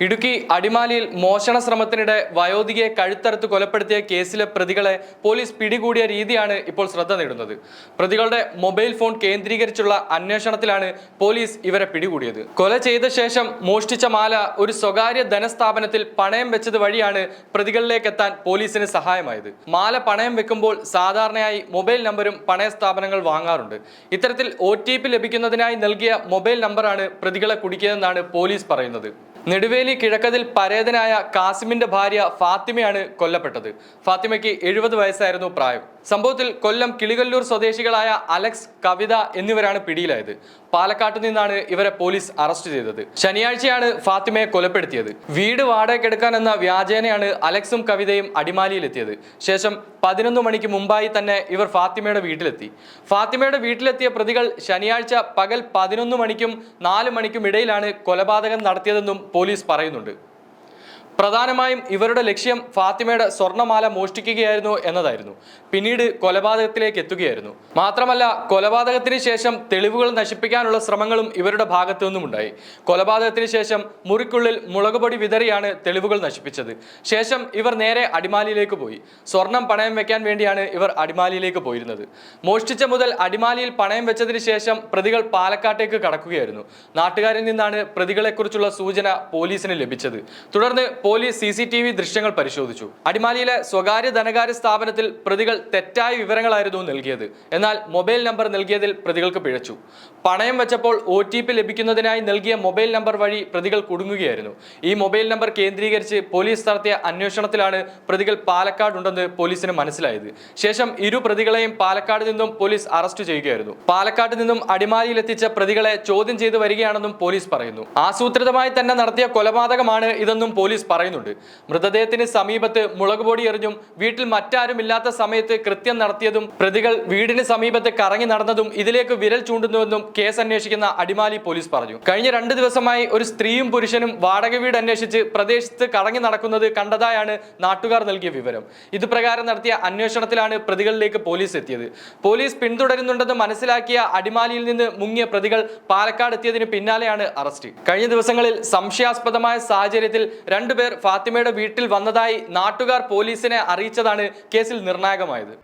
ഇടുക്കി അടിമാലിയിൽ മോഷണ ശ്രമത്തിനിടെ വയോധികയെ കഴുത്തറുത്ത് കൊലപ്പെടുത്തിയ കേസിലെ പ്രതികളെ പോലീസ് പിടികൂടിയ രീതിയാണ് ഇപ്പോൾ ശ്രദ്ധ നേടുന്നത്. പ്രതികളുടെ മൊബൈൽ ഫോൺ കേന്ദ്രീകരിച്ചുള്ള അന്വേഷണത്തിലാണ് പോലീസ് ഇവരെ പിടികൂടിയത്. കൊല ചെയ്ത ശേഷം മോഷ്ടിച്ച മാല ഒരു സ്വകാര്യ ധനസ്ഥാപനത്തിൽ പണയം വെച്ചത് വഴിയാണ് പ്രതികളിലേക്ക് എത്താൻ പോലീസിന് സഹായമായത്. മാല പണയം വെക്കുമ്പോൾ സാധാരണയായി മൊബൈൽ നമ്പരും പണയ സ്ഥാപനങ്ങൾ വാങ്ങാറുണ്ട്. ഇത്തരത്തിൽ OTP ലഭിക്കുന്നതിനായി നൽകിയ മൊബൈൽ നമ്പറാണ് പ്രതികളെ കുടുക്കിയതെന്നാണ് പോലീസ് പറയുന്നത്. നെടുവേലി കിഴക്കതിൽ പരേതനായ കാസിമിന്റെ ഭാര്യ ഫാത്തിമയാണ് കൊല്ലപ്പെട്ടത്. ഫാത്തിമയ്ക്ക് 70 വയസ്സായിരുന്നു പ്രായം. സംഭവത്തിൽ കൊല്ലം കിളികല്ലൂർ സ്വദേശികളായ അലക്സ്, കവിത എന്നിവരാണ് പിടിയിലായത്. പാലക്കാട്ട് നിന്നാണ് ഇവരെ പോലീസ് അറസ്റ്റ് ചെയ്തത്. ശനിയാഴ്ചയാണ് ഫാത്തിമയെ കൊലപ്പെടുത്തിയത്. വീട് വാടകയ്ക്കെടുക്കാൻ എന്ന വ്യാജേനയാണ് അലക്സും കവിതയും അടിമാലിയിലെത്തിയത്. ശേഷം 11 മണിക്ക് മുമ്പായി തന്നെ ഇവർ ഫാത്തിമയുടെ വീട്ടിലെത്തി. ഫാത്തിമയുടെ വീട്ടിലെത്തിയ പ്രതികൾ ശനിയാഴ്ച പകൽ 11 മണിക്കും 4 മണിക്കും ഇടയിലാണ് കൊലപാതകം നടത്തിയതെന്നും പോലീസ് പറയുന്നുണ്ട്. പ്രധാനമായും ഇവരുടെ ലക്ഷ്യം ഫാത്തിമയുടെ സ്വർണ്ണമാല മോഷ്ടിക്കുകയായിരുന്നു എന്നതായിരുന്നു. പിന്നീട് കൊലപാതകത്തിലേക്ക് എത്തുകയായിരുന്നു. മാത്രമല്ല, കൊലപാതകത്തിന് ശേഷം തെളിവുകൾ നശിപ്പിക്കാനുള്ള ശ്രമങ്ങളും ഇവരുടെ ഭാഗത്തു നിന്നുമുണ്ടായി. കൊലപാതകത്തിന് ശേഷം മുറിക്കുള്ളിൽ മുളകുപൊടി വിതറിയാണ് തെളിവുകൾ നശിപ്പിച്ചത്. ശേഷം ഇവർ നേരെ അടിമാലിയിലേക്ക് പോയി. സ്വർണം പണയം വെക്കാൻ വേണ്ടിയാണ് ഇവർ അടിമാലിയിലേക്ക് പോയിരുന്നത്. മോഷ്ടിച്ച മുതൽ അടിമാലിയിൽ പണയം വെച്ചതിന് ശേഷം പ്രതികൾ പാലക്കാട്ടേക്ക് കടക്കുകയായിരുന്നു. നാട്ടുകാരിൽ നിന്നാണ് പ്രതികളെക്കുറിച്ചുള്ള സൂചന പോലീസിന് ലഭിച്ചത്. തുടർന്ന് പോലീസ് CCTV ദൃശ്യങ്ങൾ പരിശോധിച്ചു. അടിമാലിയിലെ സ്വകാര്യ ധനകാര്യ സ്ഥാപനത്തിൽ പ്രതികൾ തെറ്റായ വിവരങ്ങളായിരുന്നു നൽകിയത്. എന്നാൽ മൊബൈൽ നമ്പർ നൽകിയതിൽ പ്രതികൾക്ക് പിഴച്ചു. പണയം വെച്ചപ്പോൾ OTP ലഭിക്കുന്നതിനായി നൽകിയ മൊബൈൽ നമ്പർ വഴി പ്രതികൾ കുടുങ്ങുകയായിരുന്നു. ഈ മൊബൈൽ നമ്പർ കേന്ദ്രീകരിച്ച് പോലീസ് നടത്തിയ അന്വേഷണത്തിലാണ് പ്രതികൾ പാലക്കാടുണ്ടെന്ന് പോലീസിന് മനസ്സിലായത്. ശേഷം ഇരു പ്രതികളെയും പാലക്കാട് നിന്നും പോലീസ് അറസ്റ്റ് ചെയ്യുകയായിരുന്നു. പാലക്കാട് നിന്നും അടിമാലിയിലെത്തിച്ച പ്രതികളെ ചോദ്യം ചെയ്തു വരികയാണെന്നും പോലീസ് പറയുന്നു. ആസൂത്രിതമായി തന്നെ നടത്തിയ കൊലപാതകമാണ് ഇതെന്നും പോലീസ് പറയുന്നുണ്ട്. മൃതദേഹത്തിന് സമീപത്ത് മുളകുപൊടി എറിഞ്ഞും വീട്ടിൽ മറ്റാരുമില്ലാത്ത സമയത്ത് കൃത്യം നടത്തിയതും പ്രതികൾ വീടിന് സമീപത്ത് കറങ്ങി നടന്നതും ഇതിലേക്ക് വിരൽ ചൂണ്ടുന്നുവെന്നും കേസ് അന്വേഷിക്കുന്ന അടിമാലി പോലീസ് പറഞ്ഞു. കഴിഞ്ഞ 2 ദിവസമായി ഒരു സ്ത്രീയും പുരുഷനും വാടക വീട് അന്വേഷിച്ച് പ്രദേശത്ത് കറങ്ങി നടക്കുന്നത് കണ്ടതായാണ് നാട്ടുകാർ നൽകിയ വിവരം. ഇതുപ്രകാരം നടത്തിയ അന്വേഷണത്തിലാണ് പ്രതികളിലേക്ക് പോലീസ് എത്തിയത്. പോലീസ് പിന്തുടരുന്നുണ്ടെന്ന് മനസ്സിലാക്കിയ അടിമാലിയിൽ നിന്ന് മുങ്ങിയ പ്രതികൾ പാലക്കാട് എത്തിയതിന് പിന്നാലെയാണ് അറസ്റ്റ്. കഴിഞ്ഞ ദിവസങ്ങളിൽ സംശയാസ്പദമായ സാഹചര്യത്തിൽ 2 പേർ ഫാത്തിമയുടെ വീട്ടിൽ വന്നതായി നാട്ടുകാർ പോലീസിനെ അറിയിച്ചതാണ് കേസിൽ നിർണായകമായത്.